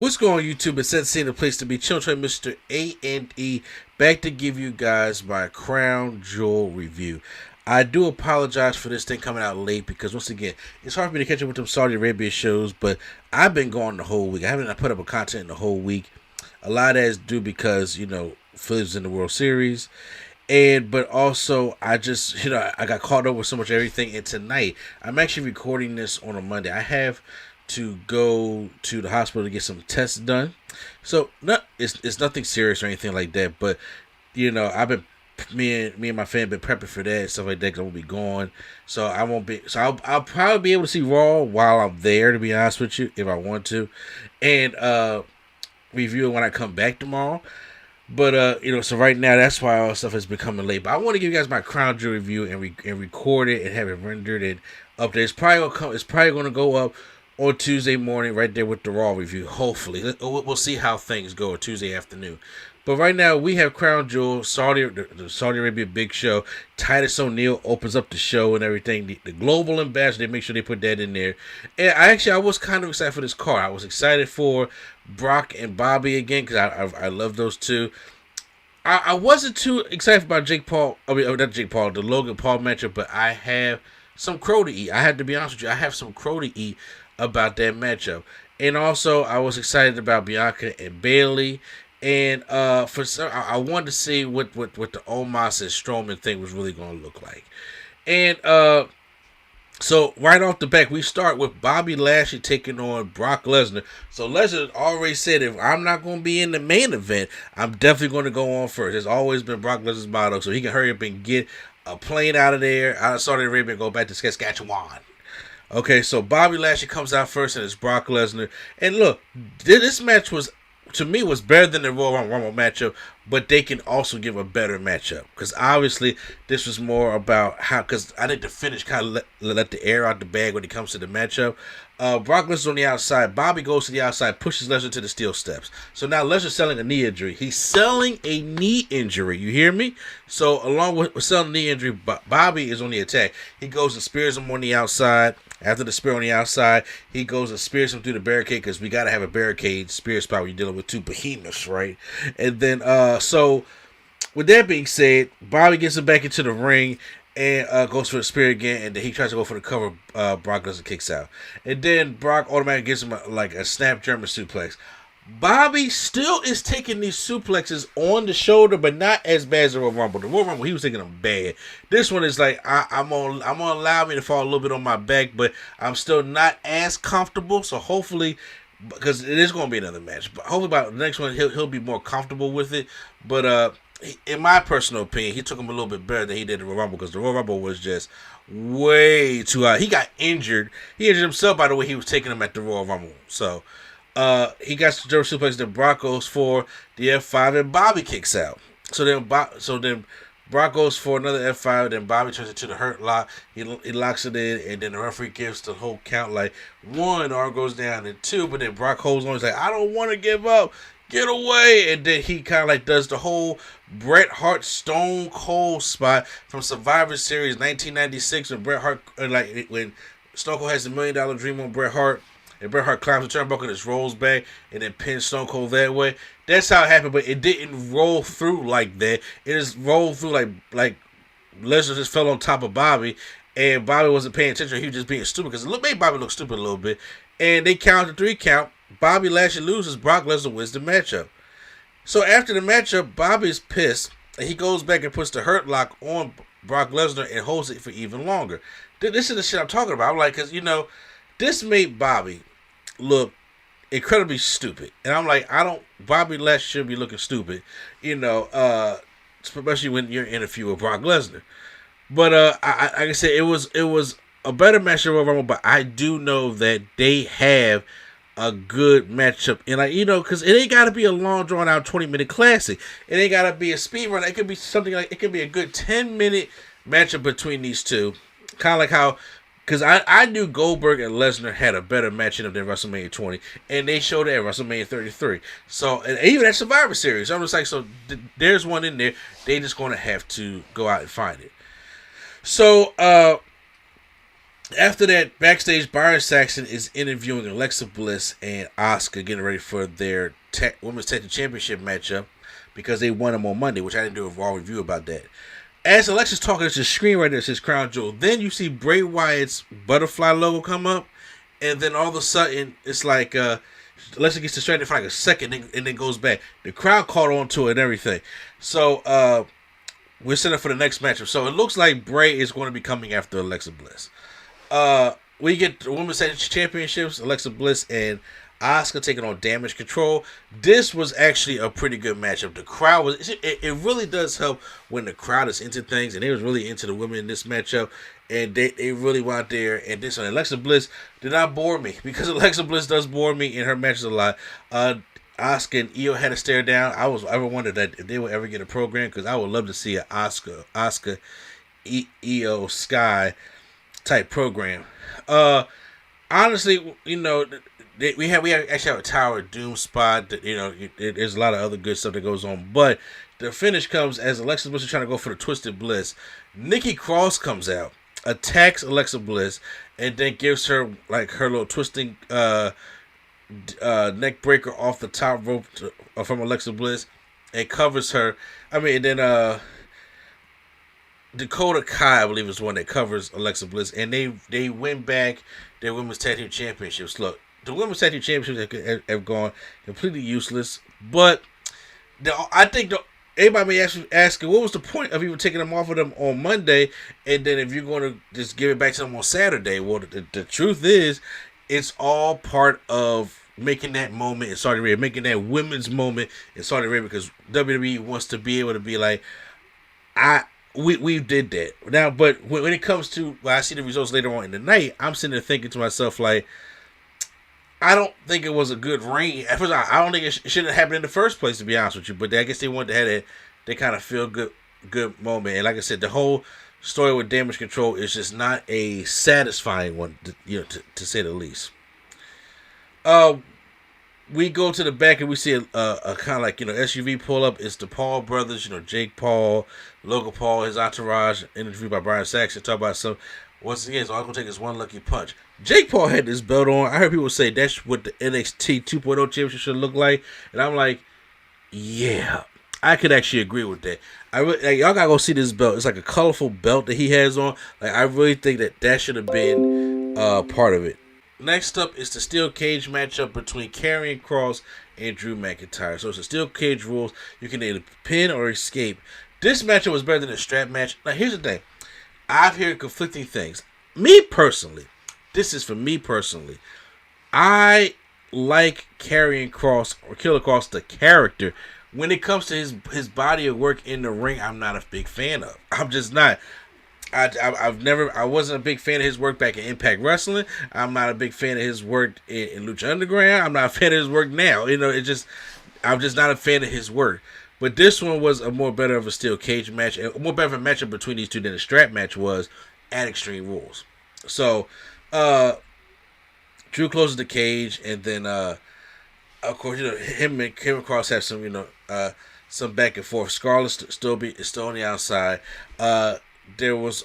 What's going on, YouTube? It's Sensei, the place to be. Children, Mr. A&E, back to give you guys my Crown Jewel review. I do apologize for this thing coming out late because, once again, it's hard for me to catch up with them Saudi Arabia shows, but I've been gone the whole week. I haven't put up a content in the whole week. A lot of that is due because, Phillies in the World Series. But also I just I got caught up with so much everything, and tonight I'm actually recording this on a Monday. I have to go to the hospital to get some tests done. So it's nothing serious or anything like that, but I've been me and my family been prepping for that and stuff like that because I won't be gone. So I won't be so I'll probably be able to see Raw while I'm there, to be honest with you, if I want to. And review it when I come back tomorrow. But so right now that's why all stuff is becoming late. But I want to give you guys my Crown Jewel review and record it and have it rendered and updated. It's probably gonna go up on Tuesday morning, right there with the Raw review. Hopefully, we'll see how things go Tuesday afternoon. But right now we have Crown Jewel, the Saudi Arabia Big Show. Titus O'Neil opens up the show and everything. The global ambassador, they make sure they put that in there. And I was kind of excited for this card. I was excited for Brock and Bobby again because I love those two. I wasn't too excited about Jake Paul. I mean, not Jake Paul, the Logan Paul matchup. But I have some crow to eat. I had to be honest with you. I have some crow to eat about that matchup. And also, I was excited about Bianca and Bayley. And I wanted to see what the Omos and Strowman thing was really going to look like. And so right off the back, we start with Bobby Lashley taking on Brock Lesnar. So Lesnar already said, if I'm not going to be in the main event, I'm definitely going to go on first. It's always been Brock Lesnar's motto, so he can hurry up and get a plane out of there, out of Saudi Arabia, and go back to Saskatchewan. Okay, so Bobby Lashley comes out first, and it's Brock Lesnar. And look, this match was, to me, was better than the Royal Rumble matchup, but they can also give a better matchup. Because obviously, this was more about how, because I think the finish kind of let the air out the bag when it comes to the matchup. Brock Lesnar's on the outside. Bobby goes to the outside, pushes Lesnar to the steel steps. So now Lesnar's selling a knee injury. He's selling a knee injury. You hear me? So along with selling a knee injury, Bobby is on the attack. He goes and spears him on the outside. After the spear on the outside, he goes and spears him through the barricade because we got to have a barricade spear spot when you're dealing with two behemoths, right? And then, so with that being said, Bobby gets him back into the ring and goes for the spear again, and then he tries to go for the cover. Brock Lesnar kicks out. And then Brock automatically gives him a snap German suplex. Bobby still is taking these suplexes on the shoulder, but not as bad as the Royal Rumble. The Royal Rumble, he was taking them bad. This one is like, I'm gonna allow me to fall a little bit on my back, but I'm still not as comfortable. So hopefully, because it is gonna be another match, but hopefully by the next one he'll be more comfortable with it. But in my personal opinion, he took him a little bit better than he did the Royal Rumble, because the Royal Rumble was just way too high. He got injured. He injured himself by the way he was taking him at the Royal Rumble. So. He got the German suplex. Then Brock goes for the F5, and Bobby kicks out. So then Brock goes for another F5. Then Bobby turns it to the hurt lock. He locks it in, and then the referee gives the whole count, like 1, arm goes down, and 2. But then Brock holds on. He's like, I don't want to give up. Get away. And then he kind of like does the whole Bret Hart Stone Cold spot from Survivor Series 1996 when Bret Hart, when Stone Cold has the $1 million dream on Bret Hart. And Bret Hart climbs the turnbuckle and just rolls back and then pins Stone Cold that way. That's how it happened, but it didn't roll through like that. It just rolled through like Lesnar just fell on top of Bobby, and Bobby wasn't paying attention. He was just being stupid because it made Bobby look stupid a little bit. And they count the 3 count. Bobby Lashley loses. Brock Lesnar wins the matchup. So after the matchup, Bobby's pissed, and he goes back and puts the hurt lock on Brock Lesnar and holds it for even longer. This is the shit I'm talking about. I'm like, because, this made Bobby look incredibly stupid. And I'm like, Bobby Lashley shouldn't be looking stupid, especially when you're in a feud with Brock Lesnar. But like I said, it was a better match than Royal Rumble, but I do know that they have a good matchup. And because it ain't got to be a long drawn out 20-minute classic. It ain't got to be a speed run. It could be something like, it could be a good 10-minute matchup between these two. Kind of like how, because I knew Goldberg and Lesnar had a better matchup than WrestleMania 20, and they showed it at WrestleMania 33. So, and even at Survivor Series, I'm just like, so there's one in there. They just going to have to go out and find it. So, After that, backstage, Byron Saxton is interviewing Alexa Bliss and Asuka, getting ready for their Women's Tag Team Championship matchup because they won them on Monday, which I didn't do a Raw review about that. As Alexa's talking, there's a screen right there that says Crown Jewel. Then you see Bray Wyatt's butterfly logo come up, and then all of a sudden, it's like Alexa gets distracted for like a second and then goes back. The crowd caught on to it and everything. So we're set up for the next matchup. So it looks like Bray is going to be coming after Alexa Bliss. We get the Women's Tag Championships, Alexa Bliss and Asuka taking on Damage Control. This was actually a pretty good matchup. The crowd was, it really does help when the crowd is into things, and they was really into the women in this matchup, and they really went out there, and this one, Alexa Bliss did not bore me, because Alexa Bliss does bore me in her matches a lot. Asuka and Io had to stare down. I ever wondered that if they would ever get a program, because I would love to see an Asuka, Io, Sky type program. Honestly, you know, we actually have a Tower of Doom spot. That, you know, there's a lot of other good stuff that goes on, but the finish comes as Alexa Bliss is trying to go for the Twisted Bliss. Nikki Cross comes out, attacks Alexa Bliss, and then gives her like her little twisting neck breaker off the top rope from Alexa Bliss, and covers her. I mean, and then Dakota Kai, I believe, is the one that covers Alexa Bliss, and they win back their Women's Tag Team Championships. Look, the Women's Tag Team Championships have gone completely useless, but I think everybody may be asking, what was the point of even taking them off of them on Monday, and then if you're going to just give it back to them on Saturday? Well, the truth is, it's all part of making that moment in Saudi Arabia, making that women's moment in Saudi Arabia, because WWE wants to be able to be like, we did that now. But when it comes to when I see the results later on in the night, I'm sitting there thinking to myself like, I don't think it was a good reign. At first, I don't think it shouldn't have happened in the first place, to be honest with you. But I guess they wanted to have that kind of feel good moment. And like I said, the whole story with Damage Control is just not a satisfying one, to say the least. We go to the back and we see a kind of like, SUV pull up. It's the Paul brothers, Jake Paul, Logan Paul, his entourage, interviewed by Brian Saxton, talk about some. Once again, it's all going to take is one lucky punch. Jake Paul had this belt on. I heard people say that's what the NXT 2.0 championship should look like. And I'm like, yeah, I could actually agree with that. Y'all got to go see this belt. It's like a colorful belt that he has on. Like, I really think that should have been part of it. Next up is the steel cage matchup between Karrion Kross and Drew McIntyre. So it's a steel cage rules. You can either pin or escape. This matchup was better than the strap match. Now, here's the thing. I've heard conflicting things. Me personally, this is for me personally, I like Karrion Kross or Killer Kross, the character. When it comes to his body of work in the ring, I'm not a big fan of. I'm just not. I wasn't a big fan of his work back in Impact Wrestling. I'm not a big fan of his work in Lucha Underground. I'm not a fan of his work now. I'm just not a fan of his work. But this one was a more better of a steel cage match, a more better of a matchup between these two than the strap match was at Extreme Rules. So, Drew closes the cage, and then, of course, him and Kross have some back and forth. Scarlett's still on the outside. There was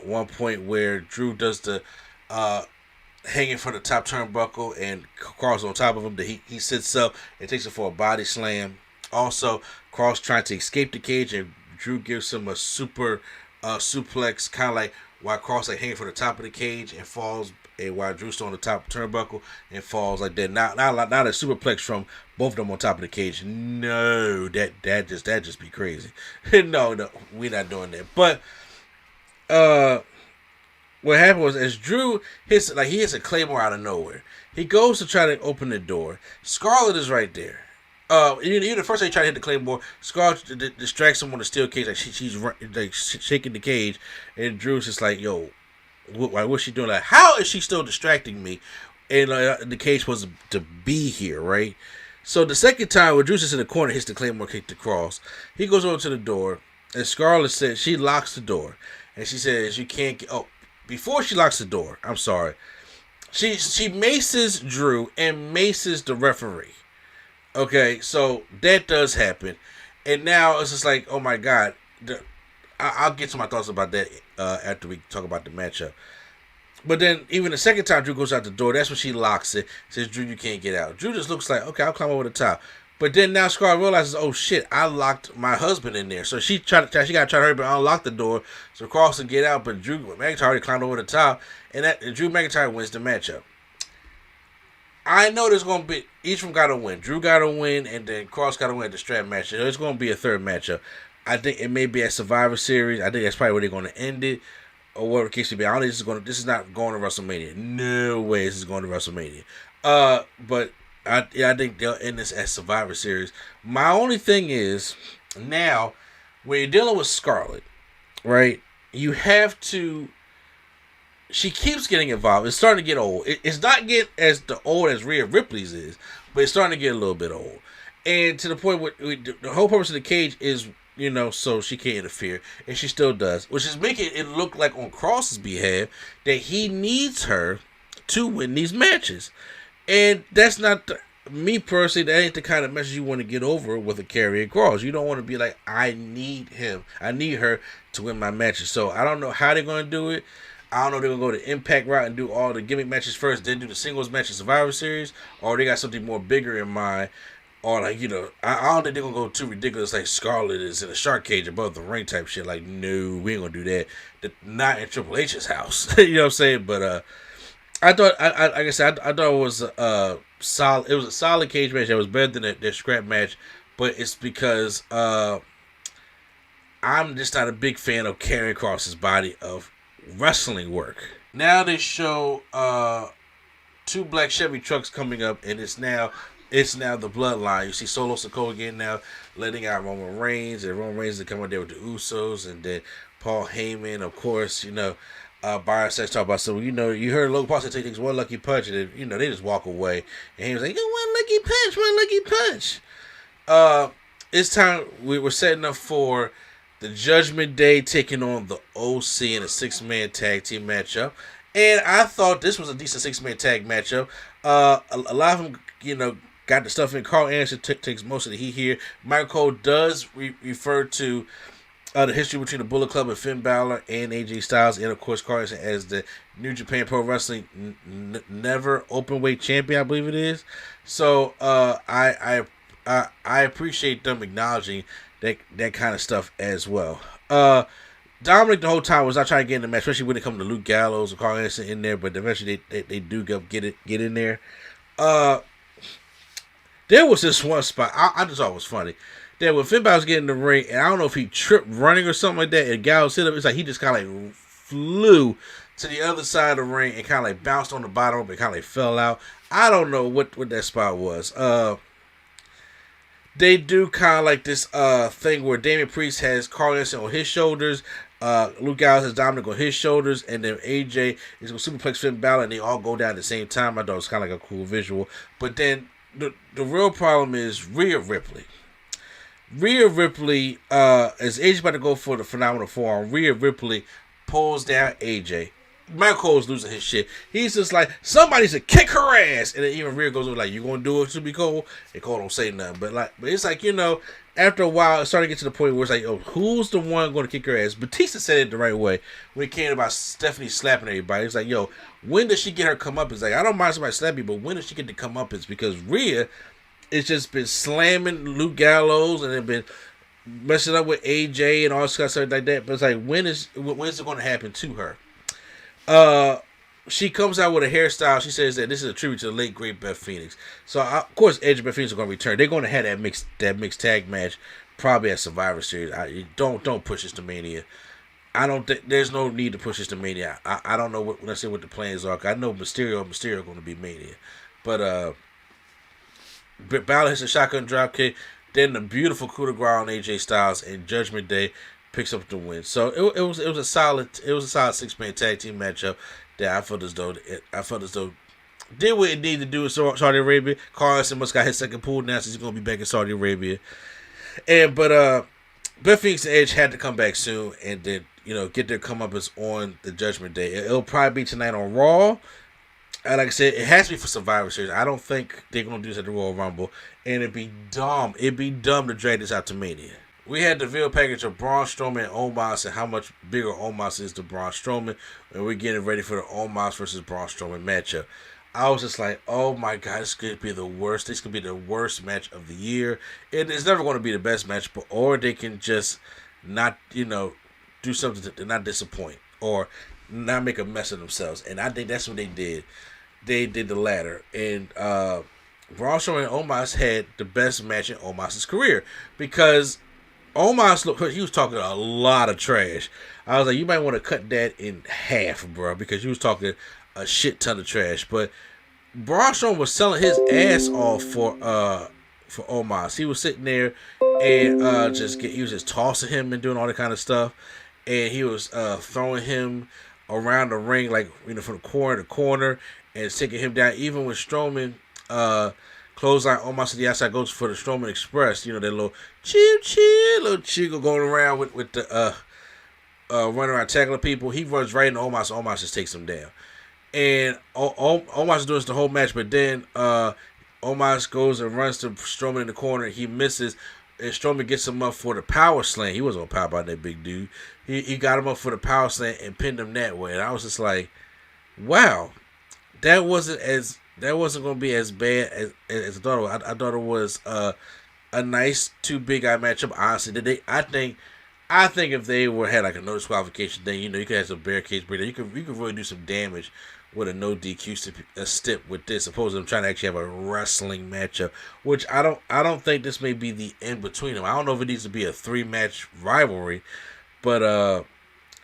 one point where Drew does the hanging from the top turnbuckle, and Kross on top of him. He sits up and takes it for a body slam. Also, Kross trying to escape the cage, and Drew gives him a super suplex, kind of like while Kross like hanging from the top of the cage and falls, and while Drew's still on the top turnbuckle and falls like that. Not a superplex from both of them on top of the cage. No, that just be crazy. No, we're not doing that. But what happened was, as Drew hits a Claymore out of nowhere, he goes to try to open the door. Scarlett is right there. The first time he tried to hit the Claymore, Scarlett distracts him on the steel cage, like she's like shaking the cage, and Drew's just like, "Yo, what's she doing? Like, how is she still distracting me?" And the cage was to be here, right? So the second time, when Drew's just in the corner, hits the Claymore kick to Kross, he goes over to the door, and Scarlett says she locks the door, and she says you can't get. Oh, before she locks the door, I'm sorry, she maces Drew and maces the referee. Okay, so that does happen. And now it's just like, oh my God. I'll get to my thoughts about that after we talk about the matchup. But then even the second time Drew goes out the door, that's when she locks it. Says, Drew, you can't get out. Drew just looks like, okay, I'll climb over the top. But then now Scarlett realizes, oh shit, I locked my husband in there. So she got to try to hurry up and unlock the door so Cross can get out. But Drew McIntyre already climbed over the top, and Drew McIntyre wins the matchup. I know there's going to be, each of them got to win. Drew got to win, and then Cross got to win the strap match. There's going to be a third matchup. I think it may be a Survivor Series. I think that's probably where they're going to end it, or whatever the case may be. I don't think this is not going to WrestleMania. No way this is going to WrestleMania. But I think they'll end this as Survivor Series. My only thing is, now, when you're dealing with Scarlett, right, you have to, she keeps getting involved. It's starting to get old. It's not getting as old as Rhea Ripley's is, but it's starting to get a little bit old. And to the point where the whole purpose of the cage is, so she can't interfere. And she still does. Which is making it look like on Cross's behalf that he needs her to win these matches. And that's not, me personally, that ain't the kind of message you want to get over with a Karrion Kross. You don't want to be like, I need her to win my matches. So I don't know how they're going to do it. I don't know if they're going to go the Impact route and do all the gimmick matches first, then do the singles match in Survivor Series, or they got something more bigger in mind. Or I don't think they're going to go too ridiculous like Scarlett is in a shark cage above the ring type shit. Like, no, we ain't going to do that. Not in Triple H's house. You know what I'm saying? But, I thought, like I said, I thought it was solid. It was a solid cage match. It was better than their scrap match, but it's because I'm just not a big fan of Karrion Kross's body of wrestling work. Now they show 2 black Chevy trucks coming up, and it's now the Bloodline. You see Solo Sikoa again now letting out Roman Reigns, and Roman Reigns is coming there with the Usos, and then Paul Heyman, of course, Byron Sexton talk about, so you heard Logan Paul say he takes one lucky punch, and then, they just walk away, and he was like, one lucky punch. It's time. We're setting up for the Judgment Day taking on the OC in a 6-man tag team matchup, and I thought this was a decent 6-man tag matchup. A lot of them, got the stuff in. Carl Anderson takes most of the heat here. Michael Cole does refer to the history between the Bullet Club and Finn Balor and AJ Styles, and of course Carl Anderson as the New Japan Pro Wrestling never openweight champion, I believe it is. So I appreciate them acknowledging that kind of stuff as well. Dominic the whole time was not trying to get in the match, especially when it comes to Luke Gallows or Carl Anderson in there, but eventually they do get in there. There was this one spot I just thought was funny. That when Finn Balor was getting in the ring, and I don't know if he tripped running or something like that, and Gallows hit him, it's like he just kind of like flew to the other side of the ring and kind of like bounced on the bottom of it, kind of like fell out. I don't know what that spot was. They do kind of like this thing where Damian Priest has Carl Anderson on his shoulders, Luke Gallows has Dominic on his shoulders, and then AJ is going to superplex Finn Balor, and they all go down at the same time. I thought it was kind of like a cool visual. But then the real problem is Rhea Ripley. Rhea Ripley, as AJ about to go for the phenomenal forearm, Rhea Ripley pulls down AJ. Michael Cole's losing his shit. He's just like, somebody should kick her ass. And then even Rhea goes over like, you gonna do it to me, Cole? And Cole don't say nothing. But it's like, after a while, it started to get to the point where it's like, oh, who's the one going to kick her ass? Batista said it the right way when it came about Stephanie slapping everybody. It's like, yo, when does she get her come up? It's like, I don't mind somebody slapping me, but when does she get to come up? It's because Rhea has just been slamming Luke Gallows and then been messing up with AJ and all this kind of stuff like that. But it's like, when is it going to happen to her? She comes out with a hairstyle. She says that this is a tribute to the late great Beth Phoenix. So of course, Edge and Beth Phoenix are going to return. They're going to have that mixed tag match probably at Survivor Series. Don't push this to Mania. I don't think there's no need to push this to Mania. I don't know what the plans are. I know Mysterio are going to be Mania, but Balor hits a shotgun dropkick. Then the beautiful coup de grace on AJ Styles, and Judgment Day picks up the win. So it was a solid 6-man tag team matchup that I felt as though did what it needed to do in Saudi Arabia. Carl Anderson must got his second pool now since he's gonna be back in Saudi Arabia. But Beth Phoenix and Edge had to come back soon and then get their comeuppance on the Judgment Day. It'll probably be tonight on Raw. And like I said, it has to be for Survivor Series. I don't think they're gonna do this at the Royal Rumble, and it'd be dumb. It'd be dumb to drag this out to Mania. we had the video package of Braun Strowman and Omos and how much bigger Omos is to Braun Strowman. And we're getting ready for the Omos versus Braun Strowman matchup. I was just like, oh my God, this could be the worst. This could be the worst match of the year. It's never going to be the best match, but or they can just not, do something to not disappoint or not make a mess of themselves. And I think that's what they did. They did the latter. And Braun Strowman and Omos had the best match in Omos' career because Omos looked, he was talking a lot of trash. I was like, you might want to cut that in half, bro, because you was talking a shit ton of trash. But Braun Strowman was selling his ass off for Omos. He was sitting there and he was just tossing him and doing all that kind of stuff. And he was throwing him around the ring, like, from corner to corner and taking him down. Even when Strowman clothesline Omos to the outside, goes for the Strowman Express, that little little chiggle going around with the running around tackling people. He runs right into Omos. Omos just takes him down. And Omos is doing this the whole match, but then Omos goes and runs to Strowman in the corner. He misses, and Strowman gets him up for the power slam. He wasn't gonna power by that big dude. He got him up for the power slam and pinned him that way. And I was just like, wow, that wasn't gonna be as bad as I thought it was. I thought it was a nice two big guy matchup. Honestly, I think if they had like a no disqualification thing, you could have some barricades breakdown. You could really do some damage with a no DQ stip with this, opposed to them trying to actually have a wrestling matchup, which I don't think this may be the end between them. I don't know if it needs to be a 3-match rivalry, but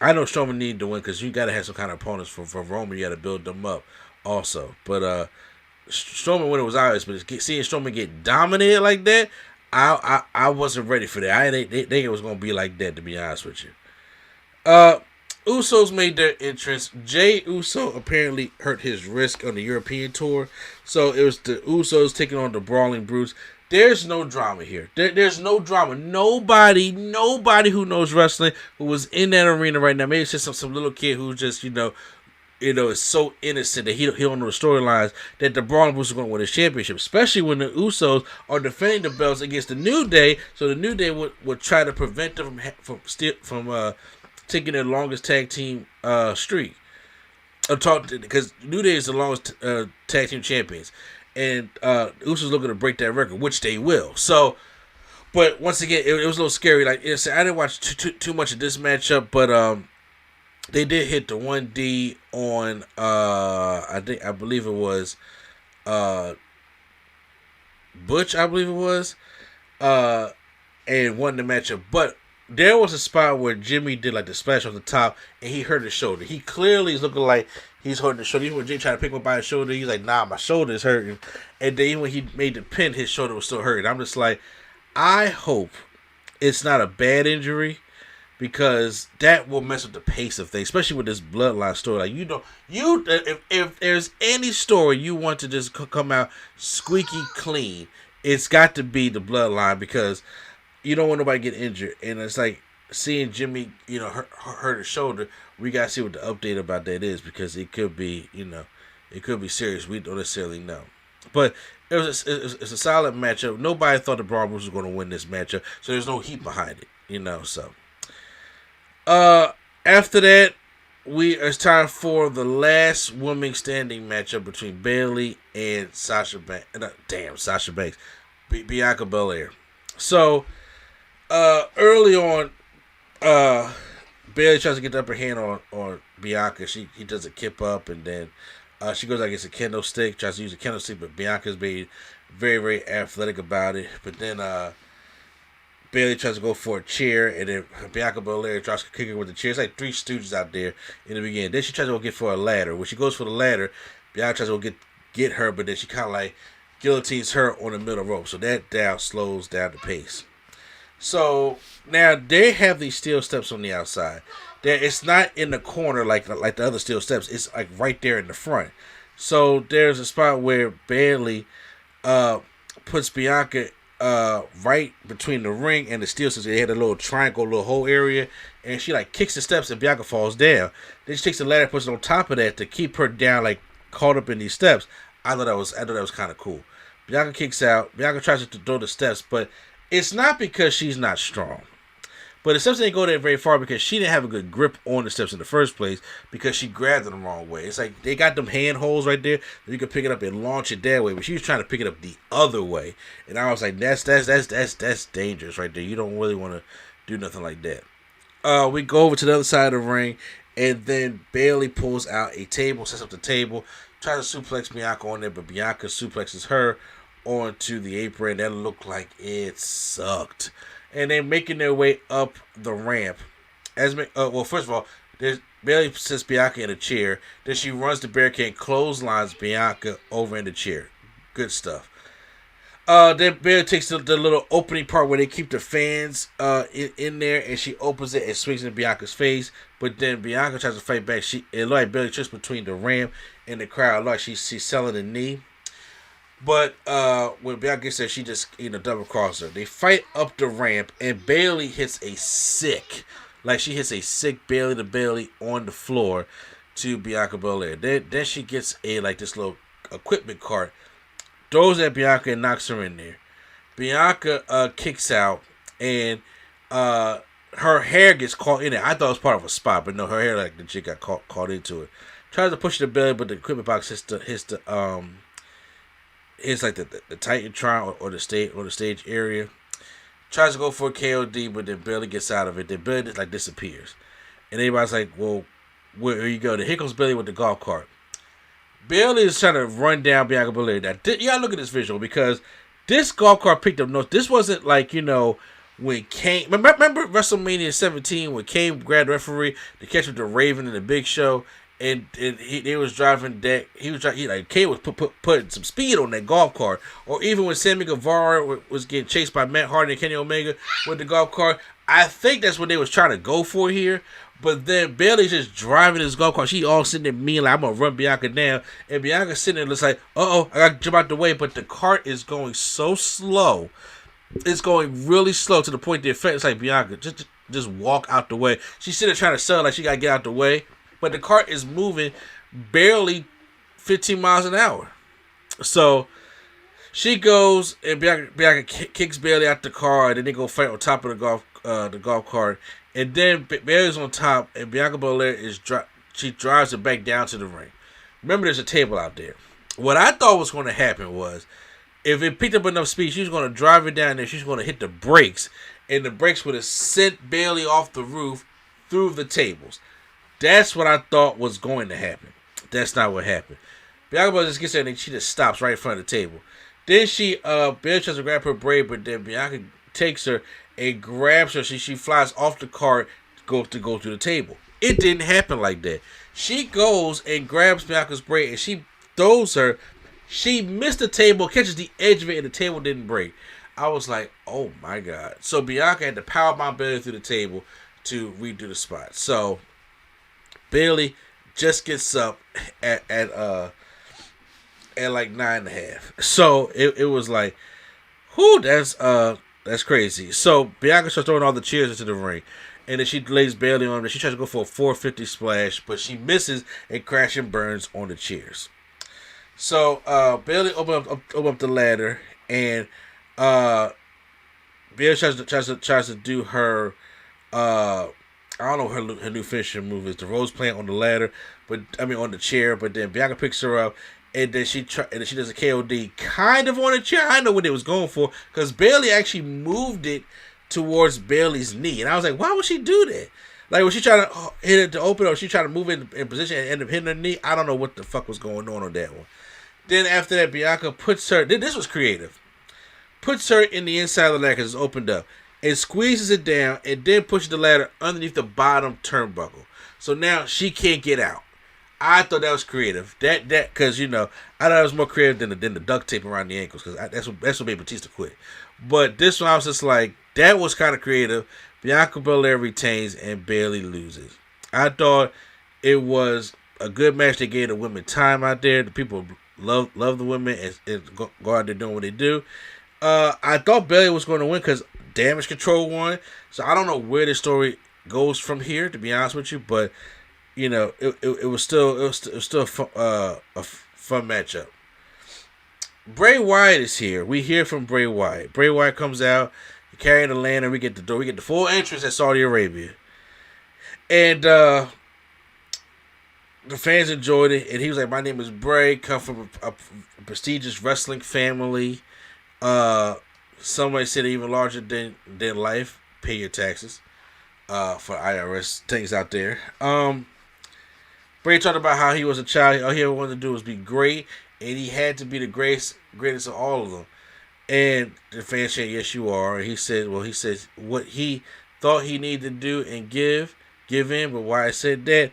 I know Strowman needed to win because you got to have some kind of opponents for Roman. You got to build them up also. But Strowman when it was obvious, but seeing Strowman get dominated like that, I wasn't ready for that. I didn't think it was gonna be like that, to be honest with you. Usos made their entrance. Jey Uso apparently hurt his wrist on the European tour, so it was the Usos taking on the Brawling Brutes. There's no drama here. There's no drama. Nobody who knows wrestling who was in that arena right now. Maybe it's just some little kid who just is so innocent that he don't know the storylines that the Brawling Brutes are going to win the championship, especially when the Usos are defending the belts against the New Day. So the New Day would try to prevent them from taking their longest tag team streak. Because New Day is the longest tag team champions, and Usos looking to break that record, which they will. So, but once again, it was a little scary. Like I didn't watch too much of this matchup, but they did hit the 1D on I believe it was Butch, I believe it was, and won the matchup. But there was a spot where Jimmy did like the splash on the top, and he hurt his shoulder. He clearly is looking like he's hurting his shoulder. Even when Jimmy tried to pick him up by his shoulder, he's like, "Nah, my shoulder is hurting." And then even when he made the pin, his shoulder was still hurting. I'm just like, I hope it's not a bad injury, because that will mess with the pace of things, especially with this bloodline story. Like if there's any story you want to just come out squeaky clean, it's got to be the bloodline, because you don't want nobody to get injured. And it's like seeing Jimmy, hurt his shoulder. We gotta see what the update about that is, because it could be, it could be serious. We don't necessarily know. But it's a solid matchup. Nobody thought the Braun Brutes was going to win this matchup, so there's no heat behind it, So after that, it's time for the last woman standing matchup between Bayley and Sasha Banks, Bianca Belair. So early on, Bayley tries to get the upper hand on Bianca. He does a kip up, and then she goes against a kendo stick, tries to use a kendo stick, but Bianca's being very, very athletic about it. But then Bayley tries to go for a chair, and then Bianca Belair tries to kick her with the chair. It's like Three Stooges out there in the beginning. Then she tries to go get for a ladder. When she goes for the ladder, Bianca tries to go get her, but then she kind of like guillotines her on the middle rope. So that slows down the pace. So now they have these steel steps on the outside. It's not in the corner like the other steel steps. It's like right there in the front. So there's a spot where Bayley puts Bianca right between the ring and the steel steps. They had a little triangle, little hole area, and she like kicks the steps, and Bianca falls down. Then she takes the ladder, puts it on top of that to keep her down, like caught up in these steps. I thought that was kind of cool. Bianca kicks out. Bianca tries to throw the steps, but it's not because she's not strong. But the steps didn't go there very far because she didn't have a good grip on the steps in the first place because she grabbed it the wrong way. It's like they got them hand holes right there that you can pick it up and launch it that way, but she was trying to pick it up the other way. And I was like, that's dangerous right there. You don't really want to do nothing like that. We go over to the other side of the ring, and then Bayley pulls out a table, sets up the table, tries to suplex Bianca on there, but Bianca suplexes her onto the apron. That looked like it sucked. And they're making their way up the ramp. Well, first of all, Bayley sits Bianca in a chair. Then she runs the barricade, clotheslines Bianca over in the chair. Good stuff. Then Bayley takes the little opening part where they keep the fans in there, and she opens it and swings in Bianca's face. But then Bianca tries to fight back. It looked like Bayley trips between the ramp and the crowd. Like she's selling the knee. But when Bianca gets there, she just double crosses her. They fight up the ramp, and Bayley hits a sick Bayley to Bayley on the floor to Bianca Belair. Then she gets this little equipment cart, throws at Bianca and knocks her in there. Bianca kicks out, and her hair gets caught in it. I thought it was part of a spot, but no, her hair the chick got caught into it. Tries to push the belly, but the equipment box hits the Titantron or the stage area. Tries to go for a KOD, but then Bayley gets out of it. Then Bayley just disappears, and everybody's like, "Well, where you go?" Then here comes Bayley with the golf cart. Bayley is trying to run down Bianca Belair. Now, you gotta look at this visual because this golf cart picked up notes. This wasn't when Kane. Remember WrestleMania 17 when Kane grabbed the referee to catch with the Raven and the Big Show, and they was driving that. Kane was putting some speed on that golf cart. Or even when Sammy Guevara was getting chased by Matt Hardy and Kenny Omega with the golf cart. I think that's what they was trying to go for here. But then Bayley's just driving his golf cart. She all sitting there mean I'm going to run Bianca down. And Bianca's sitting there looks like, I got to jump out the way. But the cart is going so slow. It's going really slow to the point the effect is like, Bianca, just walk out the way. She's sitting there trying to sell like she got to get out the way. But the cart is moving barely 15 miles an hour. So she goes and Bianca kicks Bayley out the car. And then they go fight on top of the golf cart. And then Bayley's on top, and Bianca Belair she drives it back down to the ring. Remember, there's a table out there. What I thought was going to happen was, if it picked up enough speed, she was going to drive it down there. She's going to hit the brakes, and the brakes would have sent Bayley off the roof through the tables. That's what I thought was going to happen. That's not what happened. Bianca Belair just gets there, and she just stops right in front of the table. Then Bayley tries to grab her braid, but then Bianca takes her and grabs her. She flies off the cart to go through the table. It didn't happen like that. She goes and grabs Bianca's braid and she throws her. She missed the table, catches the edge of it, and the table didn't break. I was like, oh my God. So Bianca had to powerbomb Bayley through the table to redo the spot. So Bayley just gets up at 9.5. So it was like, whew, that's crazy. So Bianca starts throwing all the chairs into the ring. And then she lays Bayley on her. She tries to go for a 450 splash, but she misses and crashes and burns on the chairs. So Bayley open up the ladder, and Bayley tries to do her I don't know what her new finishing move is. The rose plant on the ladder, on the chair. But then Bianca picks her up. And then she does a KOD kind of on the chair. I know what they was going for because Bayley actually moved it towards Bayley's knee. And I was like, why would she do that? Like, was she trying to hit it to open, or was she trying to move it in position and end up hitting her knee? I don't know what the fuck was going on that one. Then after that, Bianca puts her, this was creative, puts her in the inside of the ladder because it's opened up, and squeezes it down, and then pushes the ladder underneath the bottom turnbuckle. So now she can't get out. I thought that was creative. Because I thought it was more creative than the duct tape around the ankles. Because that's what made Batista quit. But this one, I was just like, that was kind of creative. Bianca Belair retains and Bayley loses. I thought it was a good match. They gave the women time out there. The people love the women and go out there doing what they do. I thought Bayley was going to win because Damage Control won. So I don't know where the story goes from here, to be honest with you, but it was still a fun matchup. Bray Wyatt is here. We hear from Bray Wyatt. Bray Wyatt comes out. carrying the land, and we get the door. We get the full entrance at Saudi Arabia, and the fans enjoyed it. And he was like, "My name is Bray. Come from a prestigious wrestling family. Somebody said even larger than life. Pay your taxes." For IRS things out there. Bray talked about how he was a child. All he ever wanted to do was be great, and he had to be the greatest of all of them. And the fans said, "Yes, you are." And he said, what he thought he needed to do and give in. But why I said that,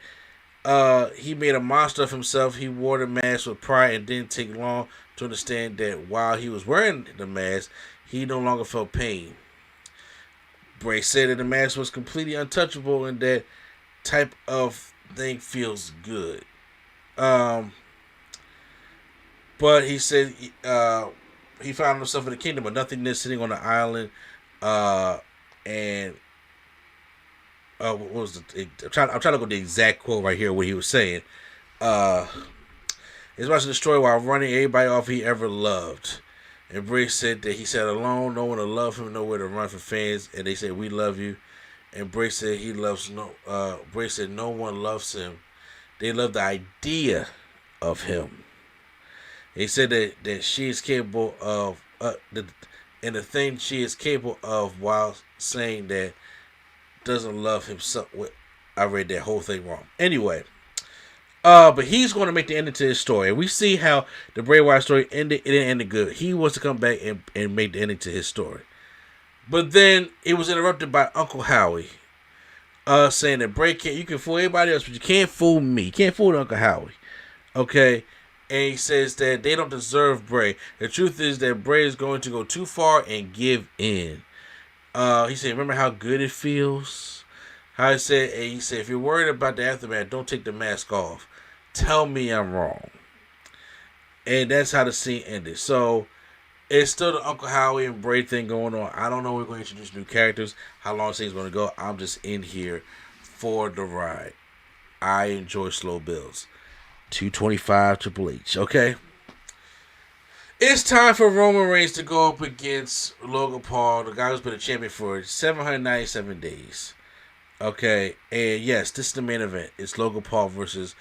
he made a monster of himself. He wore the mask with pride and didn't take long to understand that while he was wearing the mask, he no longer felt pain. Bray said that the mask was completely untouchable and that type of thing feels good. But he said he found himself in the kingdom of nothingness, sitting on an island, and what was the? I'm trying to go to the exact quote right here. What he was saying. He's about to destroy while running everybody off he ever loved. And Bray said that he sat alone, no one to love him, nowhere to run for fans, and they said, "We love you." And Bray said Bray said no one loves him. They love the idea of him. He said that she is capable of and the thing she is capable of while saying that doesn't love himself. I read that whole thing wrong. Anyway. But he's going to make the ending to his story. And we see how the Bray Wyatt story ended. It didn't end good. He wants to come back and make the ending to his story. But then it was interrupted by Uncle Howie. Saying that Bray you can fool everybody else, but you can't fool me. You can't fool Uncle Howie. Okay? And he says that they don't deserve Bray. The truth is that Bray is going to go too far and give in. He said, "Remember how good it feels?" He said, "If you're worried about the aftermath, don't take the mask off. Tell me I'm wrong." And that's how the scene ended. So it's still the Uncle Howie and Bray thing going on. I don't know if we're going to introduce new characters, how long this thing's going to go. I'm just in here for the ride. I enjoy slow builds. 225 Triple H, okay? It's time for Roman Reigns to go up against Logan Paul, the guy who's been a champion for 797 days. Okay, and yes, this is the main event. It's Logan Paul versus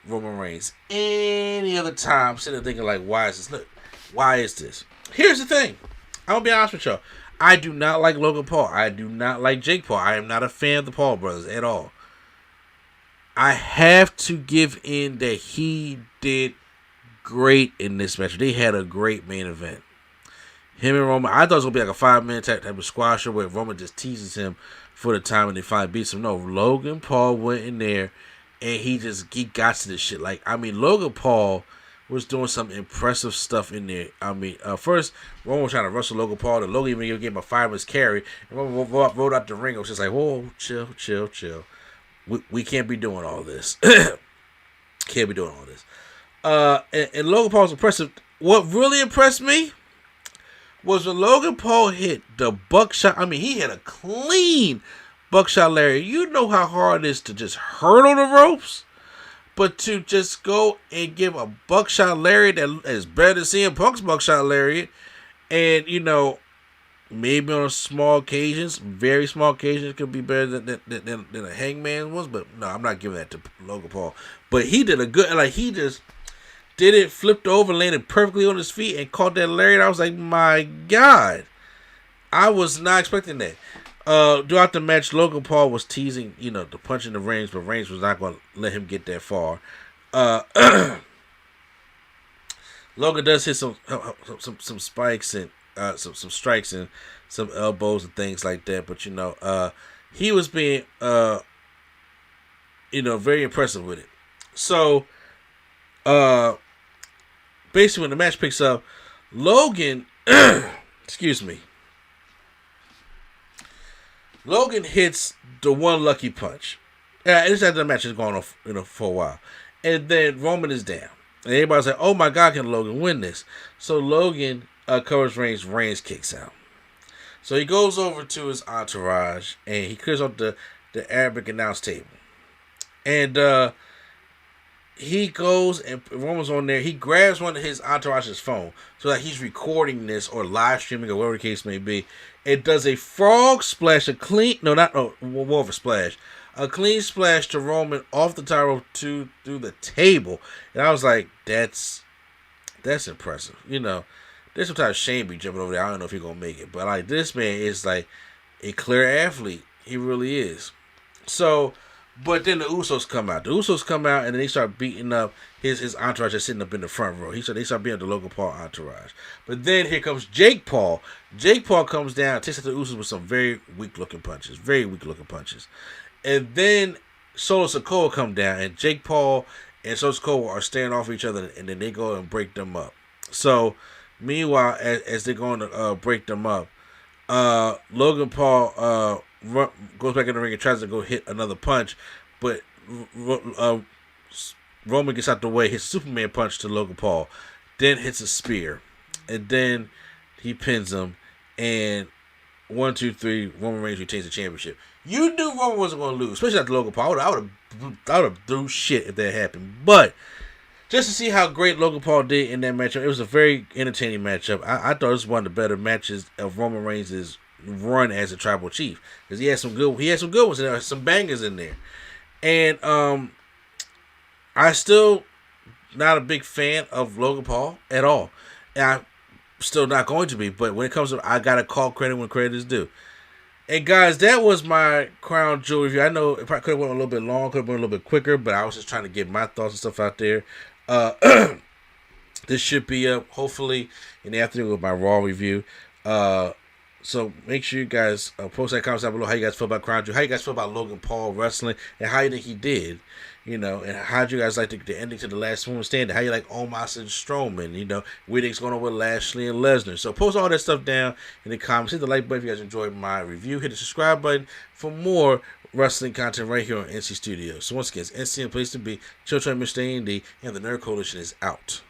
Roman Reigns. Any other time, I'm sitting there thinking like, why is this? Look, why is this? Here's the thing. I'm going to be honest with y'all. I do not like Logan Paul. I do not like Jake Paul. I am not a fan of the Paul brothers at all. I have to give in that he did great in this match. They had a great main event. Him and Roman, I thought it was going to be like a 5-minute type of squasher where Roman just teases him for the time and they finally beats him. No, Logan Paul went in there and he got to this shit. Like, I mean, Logan Paul was doing some impressive stuff in there. I mean, first, Roman was trying to wrestle Logan Paul, and Logan even gave him a 5-minute carry. And Roman rolled out the ring. It was just like, whoa, chill. We can't be doing all this. Can't be doing all this. And Logan Paul's impressive. What really impressed me was when Logan Paul hit the buckshot. I mean, he hit a clean buckshot lariat. You know how hard it is to just hurdle the ropes, but to just go and give a buckshot lariat that is better than CM Punk's buckshot lariat, and you know, maybe on small occasions, very small occasions, could be better than a Hangman was. But no, I'm not giving that to Logan Paul. But he did a good, like he just did it, flipped over, landed perfectly on his feet, and caught that lariat. I was like, my God. I was not expecting that. Throughout the match, Logan Paul was teasing, you know, the punch in the Reigns, but Reigns was not going to let him get that far. Logan does hit some spikes and some strikes and some elbows and things like that, but you know, he was being, you know, very impressive with it. So, basically, when the match picks up, Logan, excuse me, Logan hits the one lucky punch. This after the match is going on, you know, for a while, and then Roman is down, and everybody's like, "Oh my God, can Logan win this?" So Logan covers Reigns. Reigns kicks out. So he goes over to his entourage and he clears up the Arabic announce table, and he goes and Roman's on there. He grabs one of his entourage's phone so that he's recording this or live streaming or whatever the case may be. It does a frog splash, more of a splash, a clean splash to Roman off the top rope through the table, and I was like, that's impressive. You know, there's sometimes Shane be jumping over there. I don't know if he's gonna make it, but like this man is like a clear athlete. He really is. So. But then the Usos come out. The Usos come out and then they start beating up his entourage that's sitting up in the front row. They start beating up the Logan Paul entourage. But then here comes Jake Paul. Jake Paul comes down, takes out the Usos with some very weak looking punches. And then Solo Sikoa come down and Jake Paul and Solo Sikoa are staring off each other and then they go and break them up. So meanwhile, as they're going to break them up, Logan Paul goes back in the ring and tries to go hit another punch, but Roman gets out the way, hits Superman punch to Logan Paul, then hits a spear, and then he pins him, and 1, 2, 3, Roman Reigns retains the championship. You knew Roman wasn't going to lose, especially after Logan Paul. I would have threw shit if that happened, but just to see how great Logan Paul did in that matchup, it was a very entertaining matchup. I thought it was one of the better matches of Roman Reigns' run as a tribal chief, because he had some good ones, and there were some bangers in there. And I still not a big fan of Logan Paul at all, and I'm still not going to be. But when it comes to, I gotta call credit when credit is due. And guys, that was my Crown Jewel review. I know it probably could have went a little bit long, could have went a little bit quicker, but I was just trying to get my thoughts and stuff out there. This should be up hopefully in the afternoon with my Raw review. So make sure you guys post that comments down below how you guys feel about Crown Jewel, how you guys feel about Logan Paul wrestling, and how you think he did, you know, and how do you guys like the ending to the Last Woman Standing, how you like Omos and Strowman, you know, what you think's going on with Lashley and Lesnar. So post all that stuff down in the comments. Hit the like button if you guys enjoyed my review. Hit the subscribe button for more wrestling content right here on NC Studios. So once again, it's NC, a place to be. Children, Mr. A&D, and the Nerd Coalition is out.